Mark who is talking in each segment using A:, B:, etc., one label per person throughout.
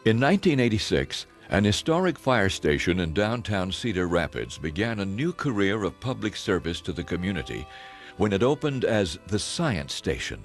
A: In 1986, an historic fire station in downtown Cedar Rapids began a new career of public service to the community when it opened as the Science Station.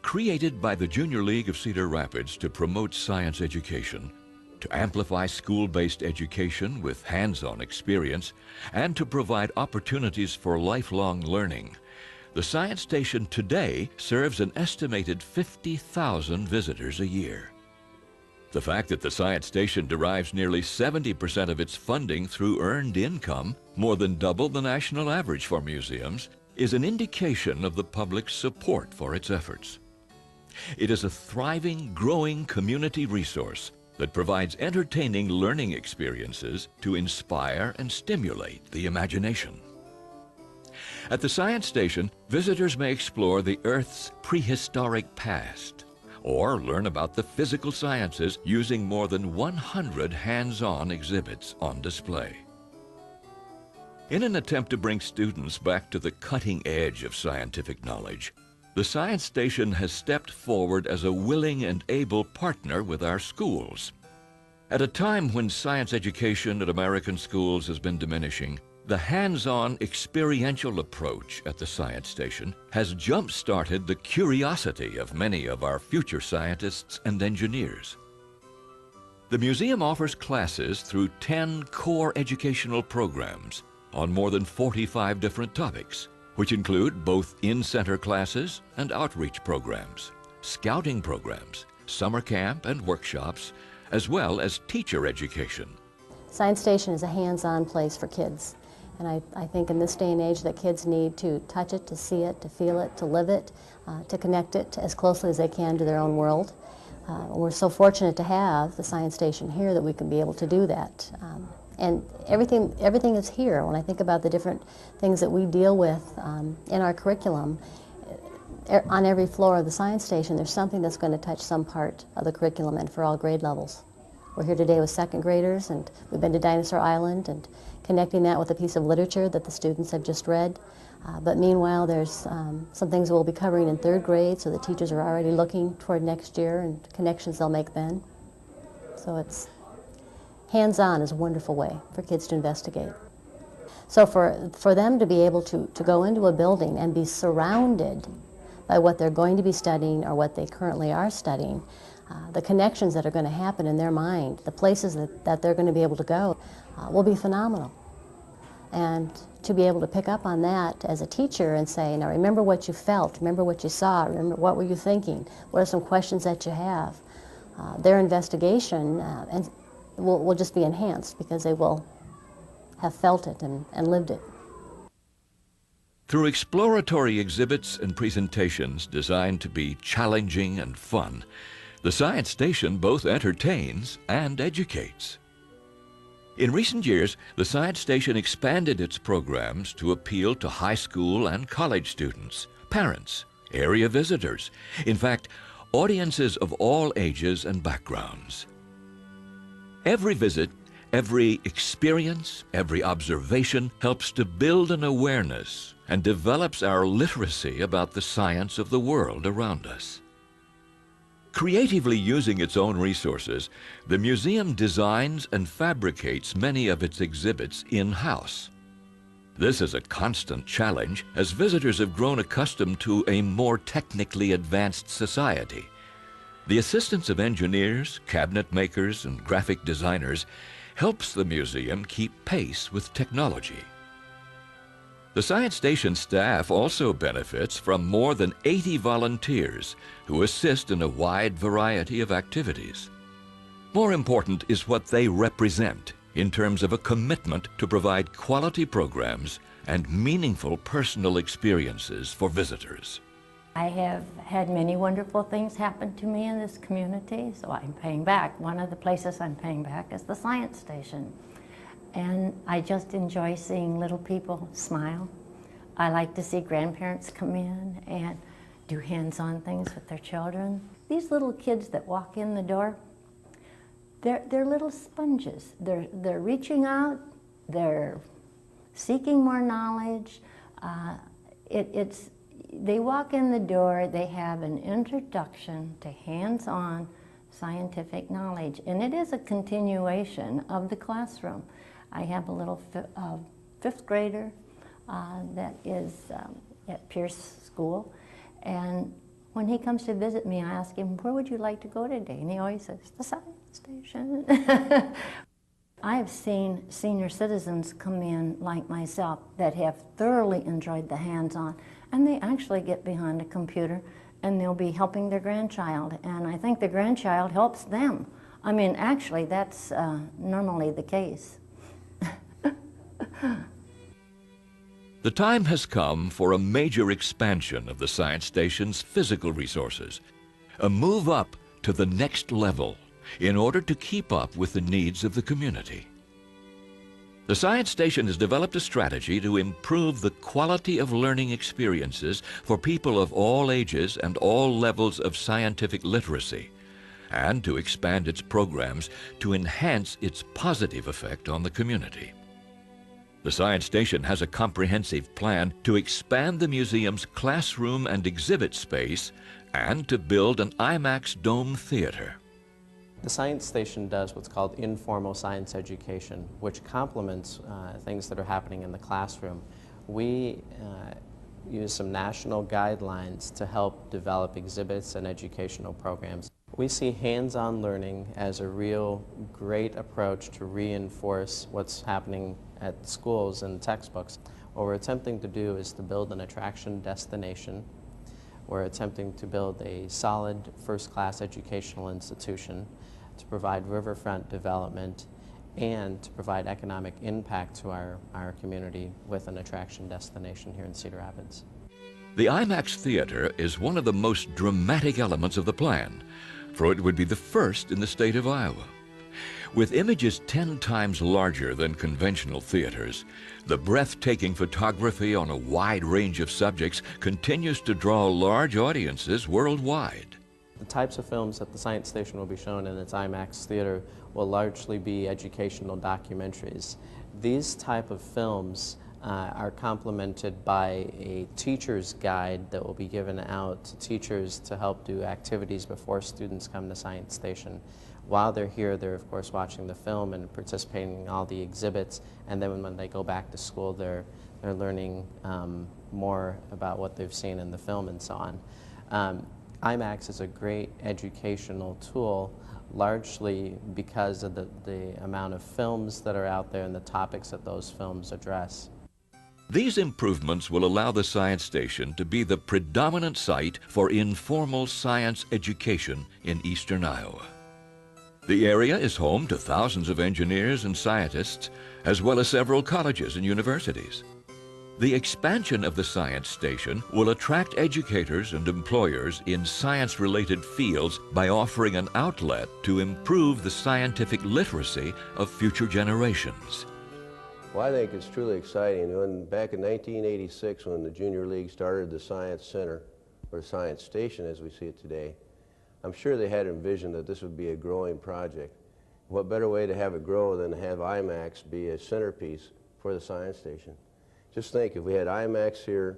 A: Created by the Junior League of Cedar Rapids to promote science education, to amplify school-based education with hands-on experience, and to provide opportunities for lifelong learning, the Science Station today serves an estimated 50,000 visitors a year. The fact that the Science Station derives nearly 70% of its funding through earned income, more than double the national average for museums, is an indication of the public's support for its efforts. It is a thriving, growing community resource that provides entertaining learning experiences to inspire and stimulate the imagination. At the Science Station, visitors may explore the Earth's prehistoric past, or learn about the physical sciences using more than 100 hands-on exhibits on display. In an attempt to bring students back to the cutting edge of scientific knowledge, the Science Station has stepped forward as a willing and able partner with our schools. At a time when science education at American schools has been diminishing, the hands-on experiential approach at the Science Station has jump-started the curiosity of many of our future scientists and engineers. The museum offers classes through 10 core educational programs on more than 45 different topics, which include both in-center classes and outreach programs, scouting programs, summer camp and workshops, as well as teacher education.
B: Science Station is a hands-on place for kids. And I think in this day and age that kids need to touch it, to see it, to feel it, to live it, to connect it as closely as they can to their own world. We're so fortunate to have the Science Station here that we can be able to do that. And everything is here. When I think about the different things that we deal with in our curriculum, on every floor of the Science Station there's something that's going to touch some part of the curriculum, and for all grade levels. We're here today with second graders, and we've been to Dinosaur Island and connecting that with a piece of literature that the students have just read. But meanwhile, there's some things we'll be covering in third grade, so the teachers are already looking toward next year and connections they'll make then. So it's hands-on is a wonderful way for kids to investigate. So for them to be able to go into a building and be surrounded by what they're going to be studying or what they currently are studying, the connections that are going to happen in their mind, the places that they're going to be able to go, will be phenomenal. And to be able to pick up on that as a teacher and say, now remember what you felt, remember what you saw, remember what were you thinking, what are some questions that you have, their investigation and will just be enhanced because they will have felt it and lived it.
A: Through exploratory exhibits and presentations designed to be challenging and fun, the Science Station both entertains and educates. In recent years, the Science Station expanded its programs to appeal to high school and college students, parents, area visitors, in fact, audiences of all ages and backgrounds. Every visit, every experience, every observation helps to build an awareness and develops our literacy about the science of the world around us. Creatively using its own resources, the museum designs and fabricates many of its exhibits in-house. This is a constant challenge as visitors have grown accustomed to a more technically advanced society. The assistance of engineers, cabinet makers, and graphic designers helps the museum keep pace with technology. The Science Station staff also benefits from more than 80 volunteers who assist in a wide variety of activities. More important is what they represent in terms of a commitment to provide quality programs and meaningful personal experiences for visitors.
C: I have had many wonderful things happen to me in this community, so I'm paying back. One of the places I'm paying back is the Science Station. And I just enjoy seeing little people smile. I like to see grandparents come in and do hands-on things with their children. These little kids that walk in the door, they're little sponges. They're reaching out, they're seeking more knowledge. They walk in the door, they have an introduction to hands-on scientific knowledge. And it is a continuation of the classroom. I have a little fifth grader that is at Pierce School, and when he comes to visit me, I ask him, where would you like to go today? And he always says, the science station. I have seen senior citizens come in like myself that have thoroughly enjoyed the hands-on, and they actually get behind a computer and they'll be helping their grandchild, and I think the grandchild helps them. I mean, actually, that's normally the case.
A: The time has come for a major expansion of the science station's physical resources, a move up to the next level in order to keep up with the needs of the community. The science station has developed a strategy to improve the quality of learning experiences for people of all ages and all levels of scientific literacy, and to expand its programs to enhance its positive effect on the community. The Science Station has a comprehensive plan to expand the museum's classroom and exhibit space and to build an IMAX dome theater.
D: The Science Station does what's called informal science education, which complements things that are happening in the classroom. We use some national guidelines to help develop exhibits and educational programs. We see hands-on learning as a real great approach to reinforce what's happening at schools and textbooks. What we're attempting to do is to build an attraction destination. We're attempting to build a solid first-class educational institution to provide riverfront development and to provide economic impact to our community with an attraction destination here in Cedar Rapids.
A: The IMAX Theater is one of the most dramatic elements of the plan, for it would be the first in the state of Iowa. With images 10 times larger than conventional theaters, the breathtaking photography on a wide range of subjects continues to draw large audiences worldwide.
D: The types of films that the Science Station will be shown in its IMAX theater will largely be educational documentaries. These type of films are complemented by a teacher's guide that will be given out to teachers to help do activities before students come to Science Station. While they're here, they're of course watching the film and participating in all the exhibits, and then when they go back to school, they're learning more about what they've seen in the film and so on. IMAX is a great educational tool, largely because of the amount of films that are out there and the topics that those films address.
A: These improvements will allow the Science Station to be the predominant site for informal science education in eastern Iowa. The area is home to thousands of engineers and scientists, as well as several colleges and universities. The expansion of the Science Station will attract educators and employers in science-related fields by offering an outlet to improve the scientific literacy of future generations.
E: Well, I think it's truly exciting. Back in 1986, when the Junior League started the Science Center, or Science Station as we see it today, I'm sure they had envisioned that this would be a growing project. What better way to have it grow than to have IMAX be a centerpiece for the Science Station? Just think, if we had IMAX here,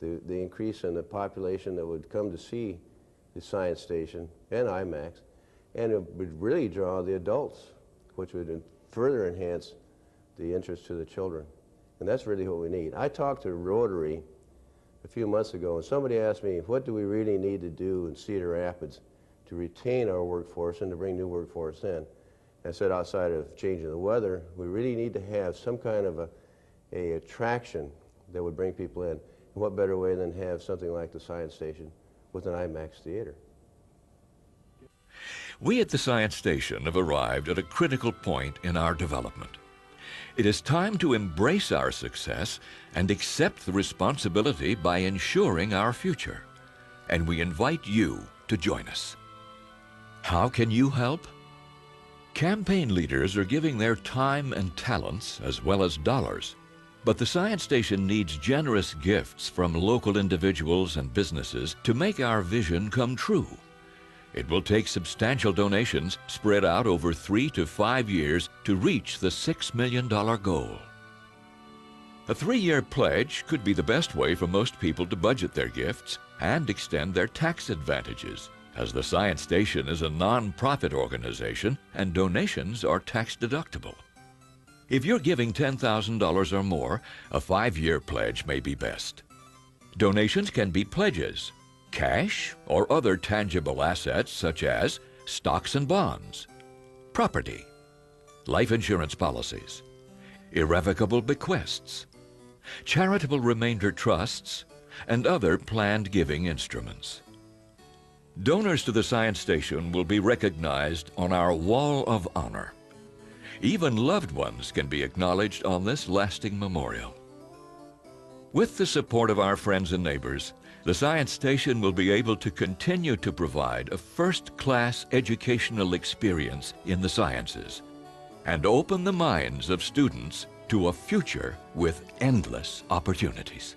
E: the increase in the population that would come to see the Science Station and IMAX, and it would really draw the adults, which would further enhance the interest to the children. And that's really what we need. I talked to Rotary a few months ago, and somebody asked me, what do we really need to do in Cedar Rapids to retain our workforce and to bring new workforce in? I said, outside of changing the weather, we really need to have some kind of a attraction that would bring people in. And what better way than have something like the Science Station with an IMAX theater?
A: We at the Science Station have arrived at a critical point in our development. It is time to embrace our success and accept the responsibility by ensuring our future. And we invite you to join us. How can you help? Campaign leaders are giving their time and talents as well as dollars. But the Science Station needs generous gifts from local individuals and businesses to make our vision come true. It will take substantial donations spread out over 3 to 5 years to reach the $6 million goal. A 3-year pledge could be the best way for most people to budget their gifts and extend their tax advantages, as the Science Station is a non-profit organization and donations are tax-deductible. If you're giving $10,000 or more, a 5-year pledge may be best. Donations can be pledges, cash, or other tangible assets such as stocks and bonds, property, life insurance policies, irrevocable bequests, charitable remainder trusts, and other planned giving instruments. Donors to the Science Station will be recognized on our Wall of Honor. Even loved ones can be acknowledged on this lasting memorial. With the support of our friends and neighbors, the Science Station will be able to continue to provide a first-class educational experience in the sciences and open the minds of students to a future with endless opportunities.